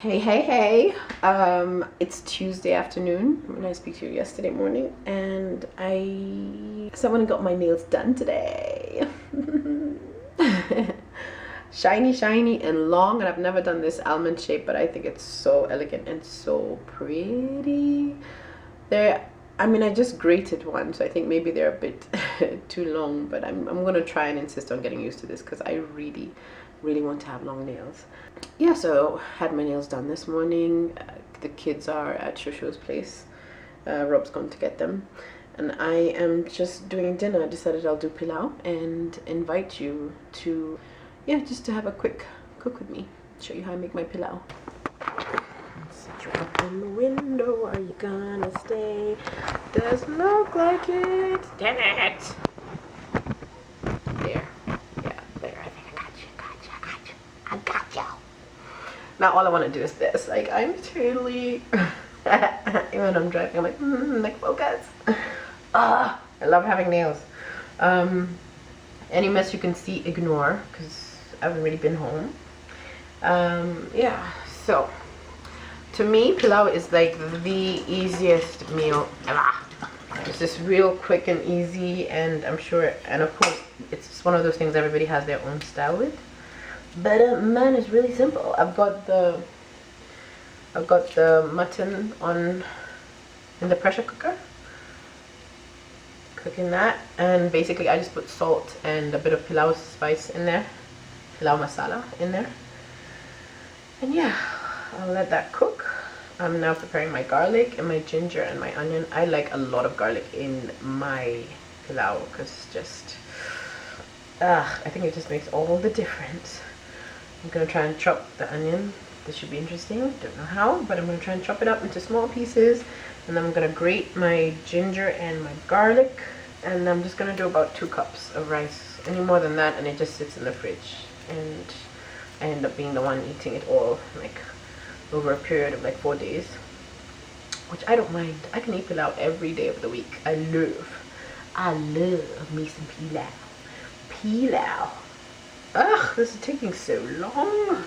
Hey, it's Tuesday afternoon when I speak to you yesterday morning, and someone got my nails done today. Shiny and long, and I've never done this almond shape, but I think it's so elegant and so pretty. I just grated one, so I think maybe they're a bit too long, but I'm gonna try and insist on getting used to this because I really want to have long nails. Yeah, so had my nails done this morning. The kids are at Shosho's place. Rob's gone to get them, and I am just doing dinner. I decided I'll do pilau and invite you to, yeah, just to have a quick cook with me. Show you how I make my pilau. Sit you up in the window. Are you gonna stay? Doesn't look like it. Damn it! There. Yeah, there. I think I got you. I got you. Now all I want to do is this. Like, I'm totally even when I'm driving, I'm like focus. I love having nails. Any mess you can see, ignore, because I haven't really been home. Yeah, so to me, pilau is like the easiest meal ever. It's just real quick and easy, and I'm sure, and of course, it's one of those things everybody has their own style with. But mine is really simple. I've got the mutton in the pressure cooker, cooking that, and basically I just put salt and a bit of pilau spice in there, pilau masala in there, and yeah, I'll let that cook. I'm now preparing my garlic and my ginger and my onion. I like a lot of garlic in my pilau because it's just, I think it just makes all the difference. I'm gonna try and chop the onion. This should be interesting. Don't know how, but I'm gonna try and chop it up into small pieces, and then I'm gonna grate my ginger and my garlic, and I'm just gonna do about 2 cups of rice. Any more than that and it just sits in the fridge, and I end up being the one eating it all, like over a period of like 4 days, which I don't mind. I can eat pilau every day of the week. I love me some pilau. Ugh, this is taking so long.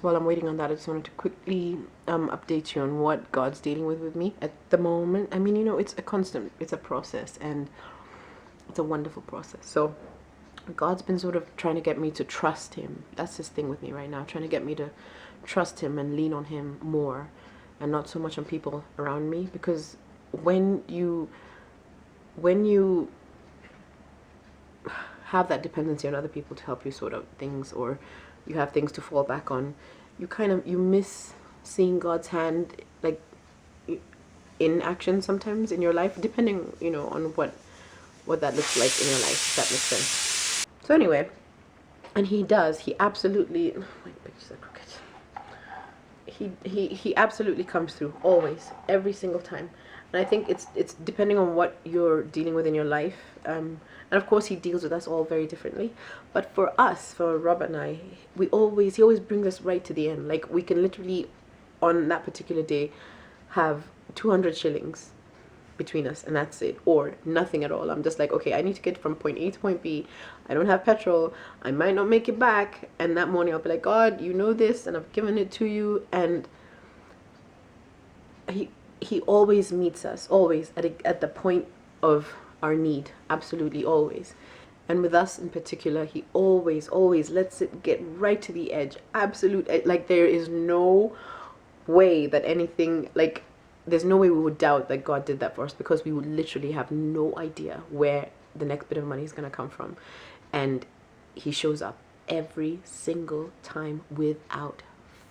While I'm waiting on that, I just wanted to quickly update you on what God's dealing with me at the moment. I mean, it's a constant, it's a process, and it's a wonderful process. So God's been sort of trying to get me to trust him. That's his thing with me right now, trying to get me to trust him and lean on him more and not so much on people around me, because when you have that dependency on other people to help you sort out things, or you have things to fall back on, you miss seeing God's hand, like, in action sometimes in your life, depending on what that looks like in your life, if that makes sense. So anyway, and he absolutely, my pictures are crooked. He absolutely comes through, always, every single time. And I think it's depending on what you're dealing with in your life, and of course he deals with us all very differently. But for us, for Rob and I, he always brings us right to the end. Like, we can literally, on that particular day, have 200 shillings between us, and that's it, or nothing at all. I'm just like, okay, I need to get from point A to point B. I don't have petrol. I might not make it back. And that morning I'll be like, God, you know this, and I've given it to you. And he always meets us, always at the point of our need, absolutely always. And with us in particular, he always lets it get right to the edge, absolute, like there is no way that anything, like, there's no way we would doubt that God did that for us, because we would literally have no idea where the next bit of money is going to come from. And he shows up every single time without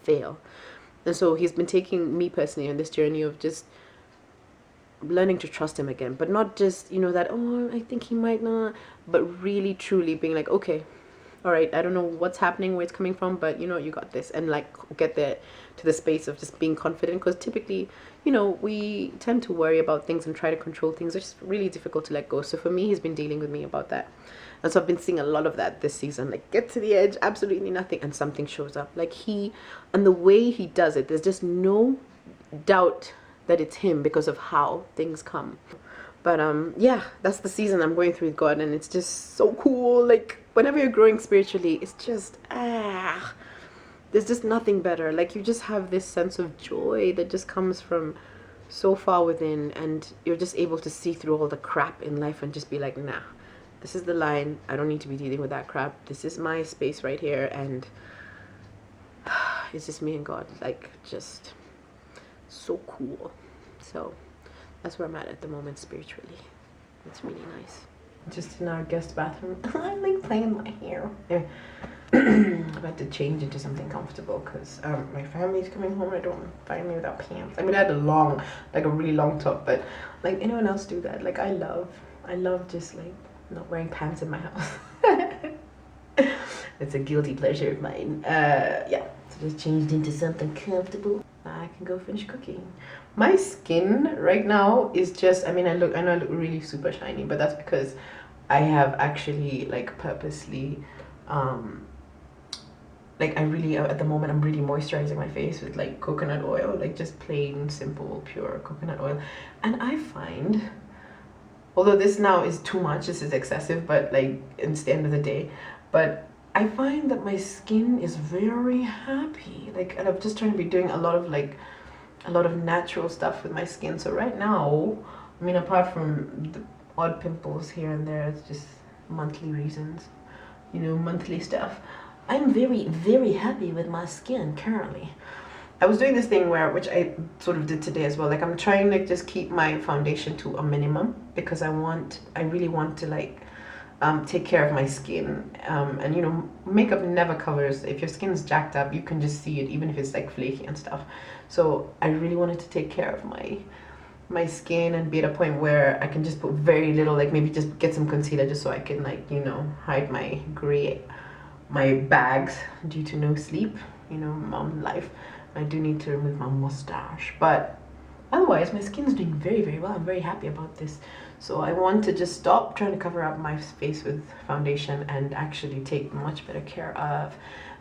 fail. And so he's been taking me personally on this journey of just learning to trust him again, but not just, that, oh, I think he might not, but really truly being like, okay, all right, I don't know what's happening, where it's coming from, but you know, you got this. And like get there to the space of just being confident, because typically, you know, we tend to worry about things and try to control things. It's just really difficult to let go. So for me, he's been dealing with me about that. And so I've been seeing a lot of that this season, like get to the edge, absolutely nothing, and something shows up. Like and the way he does it, there's just no doubt that it's him because of how things come. But yeah, that's the season I'm going through with God, and it's just so cool. Like whenever you're growing spiritually, it's just there's just nothing better. Like you just have this sense of joy that just comes from so far within, and you're just able to see through all the crap in life and just be like, nah, this is the line. I don't need to be dealing with that crap. This is my space right here, and it's just me and God. Like just so cool. So that's where I'm at the moment spiritually. It's really nice. Just in our guest bathroom. I like playing my hair. Anyway, I've had to change into something comfortable because my family's coming home. I don't find me without pants. I mean, I had a really long top, but like anyone else do that. Like I love just like not wearing pants in my house. It's a guilty pleasure of mine. Yeah, so just changed into something comfortable. I can go finish cooking. My skin right now is just, I know I look really super shiny, but that's because I have actually like purposely like at the moment I'm really moisturizing my face with like coconut oil, like just plain simple pure coconut oil. And I find, although this now is too much, this is excessive, but like it's the end of the day, but I find that my skin is very happy. Like, and I'm just trying to be doing a lot of natural stuff with my skin. So right now, I mean, apart from the odd pimples here and there, it's just monthly reasons, you know, monthly stuff. I'm very, very happy with my skin currently. I was doing this thing which I sort of did today as well. Like I'm trying to just keep my foundation to a minimum because I really want to like take care of my skin, and you know, makeup never covers. If your skin's jacked up, you can just see it, even if it's like flaky and stuff. So I really wanted to take care of my skin and be at a point where I can just put very little, like maybe just get some concealer just so I can, like, you know, hide my bags due to no sleep, you know, mom life. I do need to remove my mustache, but otherwise my skin's doing very, very well. I'm very happy about this. So I want to just stop trying to cover up my face with foundation and actually take much better care of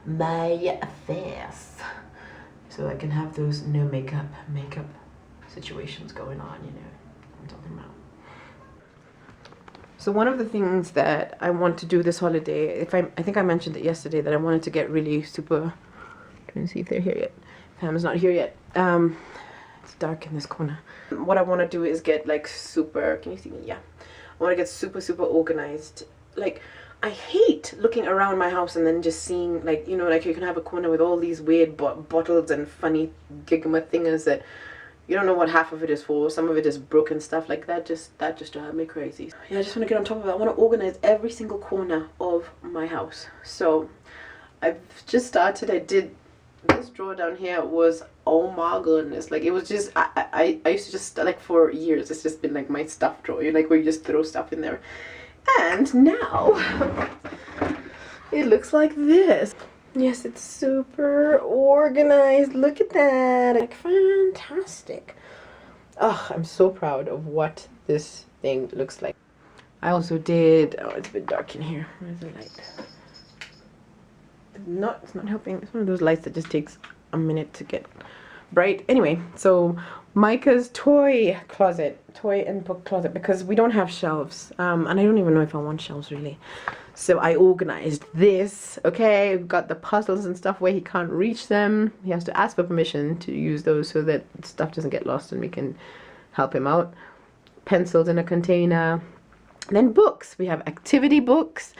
my face, so I can have those no makeup situations going on, you know what I'm talking about. So one of the things that I want to do this holiday, I think I mentioned it yesterday, that I wanted to get really super, trying to see if they're here yet. Pam's not here yet. It's dark in this corner. What I want to do is get like super, can you see me? Yeah. I want to get super, super organized. Like, I hate looking around my house and then just seeing, like, you know, like you can have a corner with all these weird bottles and funny gigama thingers that you don't know what half of it is for. Some of it is broken stuff like that. That just drives me crazy. Yeah, I just want to get on top of it. I want to organize every single corner of my house. So I've just started. I did this drawer down here was, oh my goodness, like it was just I used to just, like, for years it's just been like my stuff drawer, like where you just throw stuff in there, and now it looks like this. Yes, it's super organized. Look at that, like fantastic. Oh, I'm so proud of what this thing looks like. I also did, oh, it's a bit dark in here. Where's the light? It's not helping. It's one of those lights that just takes a minute to get bright. Anyway, so Micah's toy and book closet, because we don't have shelves, and I don't even know if I want shelves really. So I organized this. Okay, we've got the puzzles and stuff where he can't reach them. He has to ask for permission to use those so that stuff doesn't get lost and we can help him out. Pencils in a container. Then books. We have activity books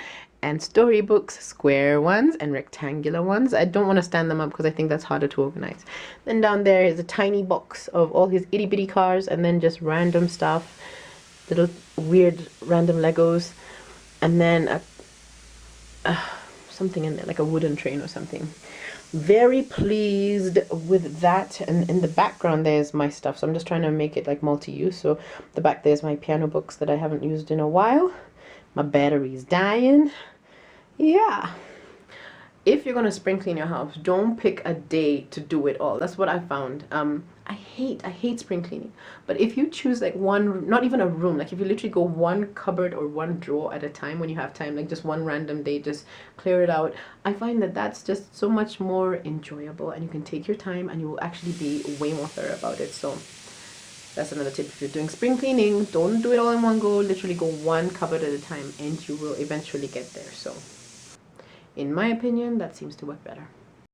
and storybooks, square ones and rectangular ones. I don't want to stand them up because I think that's harder to organize. Then down there is a tiny box of all his itty bitty cars, and then just random stuff, little weird random Legos, and then something in there like a wooden train or something. Very pleased with that. And in the background there's my stuff, so I'm just trying to make it like multi-use. So the back there's my piano books that I haven't used in a while. My battery's dying. Yeah, if you're gonna spring clean your house, don't pick a day to do it all. That's what I found. I hate spring cleaning. But if you choose like one, not even a room, like if you literally go one cupboard or one drawer at a time when you have time, like just one random day, just clear it out. I find that that's just so much more enjoyable, and you can take your time and you will actually be way more thorough about it. So that's another tip. If you're doing spring cleaning, don't do it all in one go. Literally go one cupboard at a time and you will eventually get there. So in my opinion, that seems to work better.